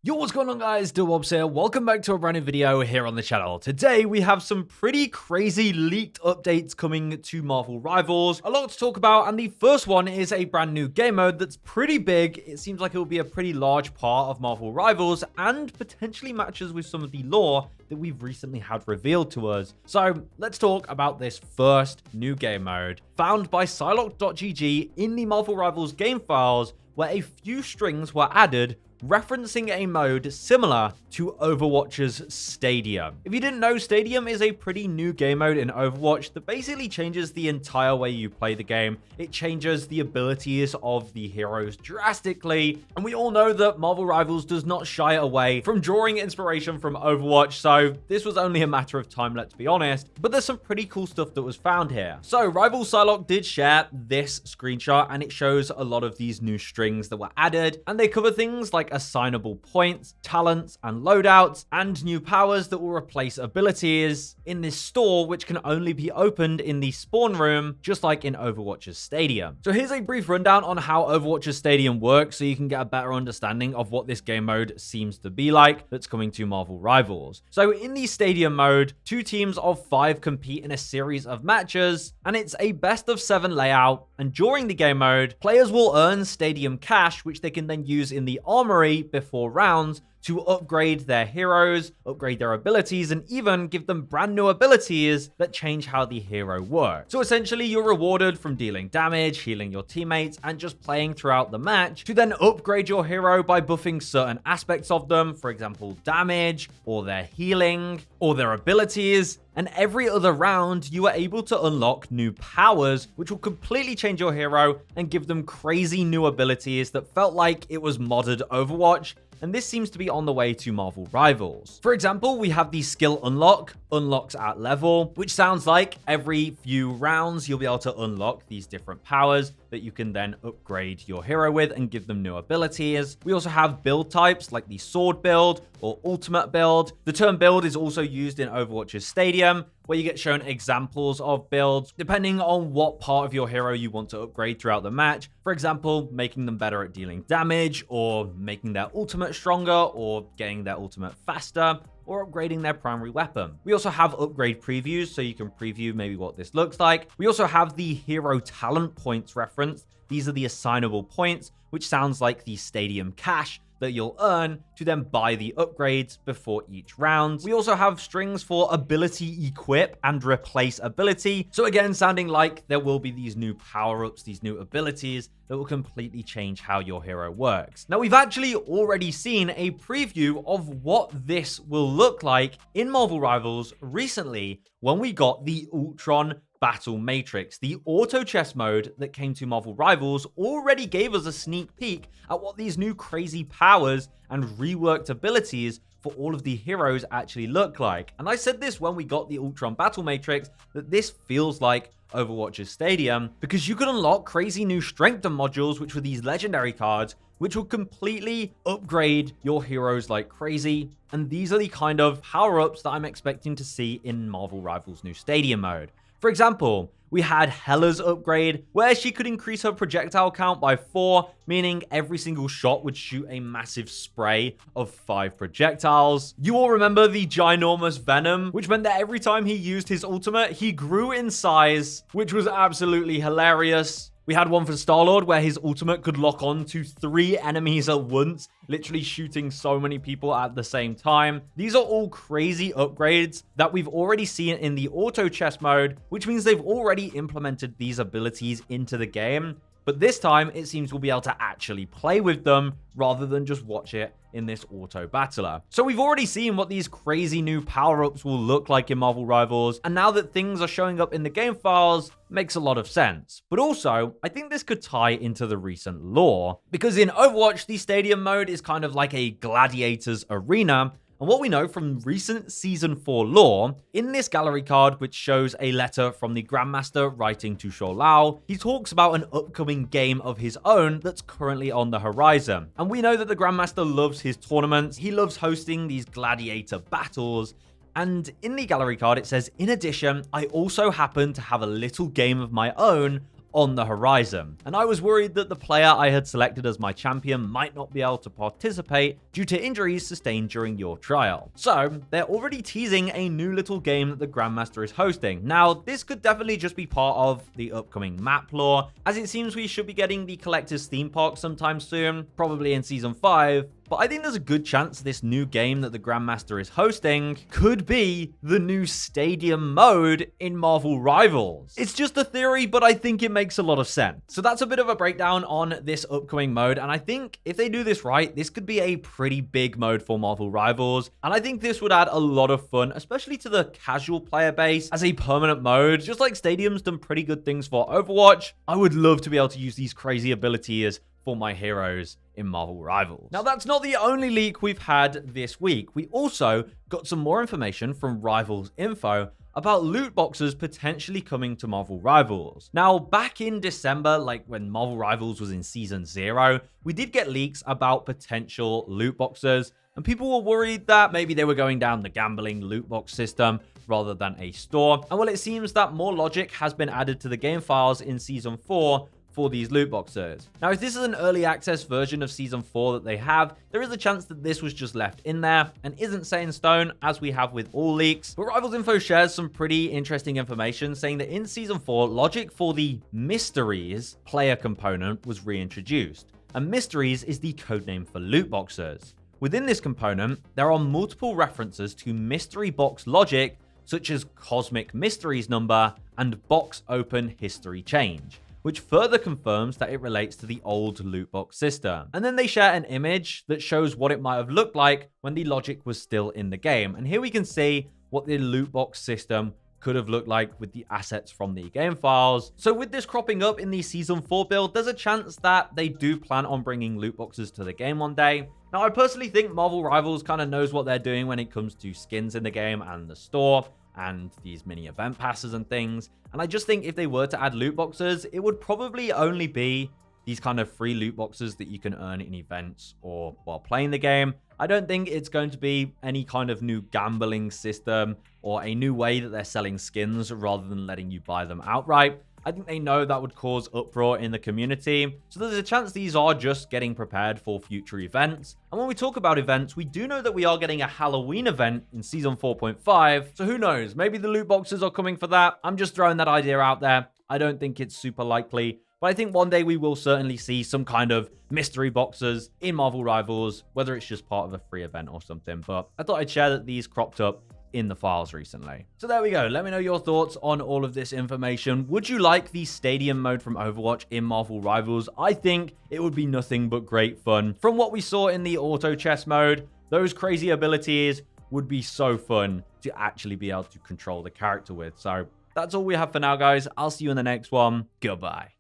Yo, what's going on guys, Dillwobs here. Welcome back to a brand new video here on the channel. Today we have some pretty crazy leaked updates coming to Marvel Rivals. A lot to talk about, and the first one is a brand new game mode that's pretty big. It seems like it will be a pretty large part of Marvel Rivals and potentially matches with some of the lore that we've recently had revealed to us. So let's talk about this first new game mode found by Psylocke.gg in the Marvel Rivals game files, where a few strings were added referencing a mode similar to Overwatch's Stadium. If you didn't know, Stadium is a pretty new game mode in Overwatch that basically changes the entire way you play the game. It changes the abilities of the heroes drastically, and we all know that Marvel Rivals does not shy away from drawing inspiration from Overwatch, so this was only a matter of time, let's be honest. But there's some pretty cool stuff that was found here. So Rivals Psylocke did share this screenshot, and it shows a lot of these new strings that were added, and they cover things like assignable points, talents, and loadouts, and new powers that will replace abilities in this store, which can only be opened in the spawn room, just like in Overwatch's Stadium. So here's a brief rundown on how Overwatch's Stadium works, so you can get a better understanding of what this game mode seems to be like that's coming to Marvel Rivals. So in the Stadium mode, 2 teams of 5 compete in a series of matches, and it's a best of 7 layout, and during the game mode, players will earn Stadium cash, which they can then use in the armory before rounds to upgrade their heroes, upgrade their abilities, and even give them brand new abilities that change how the hero works. So essentially, you're rewarded from dealing damage, healing your teammates, and just playing throughout the match to then upgrade your hero by buffing certain aspects of them, for example, damage, or their healing, or their abilities. And every other round, you are able to unlock new powers, which will completely change your hero and give them crazy new abilities that felt like it was modded Overwatch. And this seems to be on the way to Marvel Rivals. For example, we have the skill unlocks at level, which sounds like every few rounds you'll be able to unlock these different powers that you can then upgrade your hero with and give them new abilities. We also have build types like the sword build or ultimate build. The term build is also used in Overwatch's Stadium, where you get shown examples of builds depending on what part of your hero you want to upgrade throughout the match. For example, making them better at dealing damage, or making their ultimate stronger, or getting their ultimate faster, or upgrading their primary weapon. We also have upgrade previews, so you can preview maybe what this looks like. We also have the hero talent points reference. These are the assignable points, which sounds like the Stadium cash that you'll earn to then buy the upgrades before each round. We also have strings for ability equip and replace ability. So again, sounding like there will be these new power-ups, these new abilities that will completely change how your hero works. Now, we've actually already seen a preview of what this will look like in Marvel Rivals recently when we got the Ultron Battle Matrix. The auto chess mode that came to Marvel Rivals already gave us a sneak peek at what these new crazy powers and reworked abilities for all of the heroes actually look like. And I said this when we got the Ultron Battle Matrix, that this feels like Overwatch's Stadium, because you could unlock crazy new strength modules, which were these legendary cards, which will completely upgrade your heroes like crazy. And these are the kind of power-ups that I'm expecting to see in Marvel Rivals' new Stadium mode. For example, we had Hela's upgrade, where she could increase her projectile count by 4, meaning every single shot would shoot a massive spray of 5 projectiles. You all remember the ginormous Venom, which meant that every time he used his ultimate, he grew in size, which was absolutely hilarious. We had one for Star-Lord where his ultimate could lock on to 3 enemies at once, literally shooting so many people at the same time. These are all crazy upgrades that we've already seen in the auto chess mode, which means they've already implemented these abilities into the game. But this time, it seems we'll be able to actually play with them rather than just watch it in this auto battler. So we've already seen what these crazy new power-ups will look like in Marvel Rivals, and now that things are showing up in the game files, makes a lot of sense. But also, I think this could tie into the recent lore, because in Overwatch, the Stadium mode is kind of like a gladiator's arena. And what we know from recent Season 4 lore, in this gallery card, which shows a letter from the Grandmaster writing to Shou Lao, he talks about an upcoming game of his own that's currently on the horizon. And we know that the Grandmaster loves his tournaments. He loves hosting these gladiator battles. And in the gallery card, it says, in addition, I also happen to have a little game of my own on the horizon, and I was worried that the player I had selected as my champion might not be able to participate due to injuries sustained during your trial. So they're already teasing a new little game that the Grandmaster is hosting. Now, this could definitely just be part of the upcoming map lore, as it seems we should be getting the Collector's Theme Park sometime soon, probably in Season 5, but I think there's a good chance this new game that the Grandmaster is hosting could be the new Stadium mode in Marvel Rivals. It's just a theory, but I think it makes a lot of sense. So that's a bit of a breakdown on this upcoming mode, and I think if they do this right, this could be a pretty big mode for Marvel Rivals, and I think this would add a lot of fun, especially to the casual player base, as a permanent mode. Just like Stadium's done pretty good things for Overwatch, I would love to be able to use these crazy abilities for my heroes in Marvel Rivals. Now, that's not the only leak we've had this week. We also got some more information from Rivals Info about loot boxes potentially coming to Marvel Rivals. Now, back in December, like when Marvel Rivals was in Season 0, we did get leaks about potential loot boxes, and people were worried that maybe they were going down the gambling loot box system rather than a store. And well, it seems that more logic has been added to the game files in Season 4 for these loot boxes. Now, if this is an early access version of Season 4 that they have, there is a chance that this was just left in there and isn't set in stone, as we have with all leaks. But Rivals Info shares some pretty interesting information, saying that in Season 4, logic for the Mysteries player component was reintroduced. And Mysteries is the codename for loot boxes. Within this component, there are multiple references to mystery box logic, such as Cosmic Mysteries number and Box Open History Change, which further confirms that it relates to the old loot box system. And then they share an image that shows what it might have looked like when the logic was still in the game. And here we can see what the loot box system could have looked like with the assets from the game files. So with this cropping up in the Season 4 build, there's a chance that they do plan on bringing loot boxes to the game one day. Now, I personally think Marvel Rivals kind of knows what they're doing when it comes to skins in the game and the store and these mini event passes and things. And I just think if they were to add loot boxes, it would probably only be these kind of free loot boxes that you can earn in events or while playing the game. I don't think it's going to be any kind of new gambling system or a new way that they're selling skins rather than letting you buy them outright. I think they know that would cause uproar in the community. So there's a chance these are just getting prepared for future events. And when we talk about events, we do know that we are getting a Halloween event in Season 4.5. So who knows? Maybe the loot boxes are coming for that. I'm just throwing that idea out there. I don't think it's super likely, but I think one day we will certainly see some kind of mystery boxes in Marvel Rivals, whether it's just part of a free event or something. But I thought I'd share that these cropped up in the files recently. So there we go. Let me know your thoughts on all of this information. Would you like the Stadium mode from Overwatch in Marvel Rivals? I think it would be nothing but great fun. From what we saw in the auto chess mode, those crazy abilities would be so fun to actually be able to control the character with. So that's all we have for now, guys. I'll see you in the next one. Goodbye.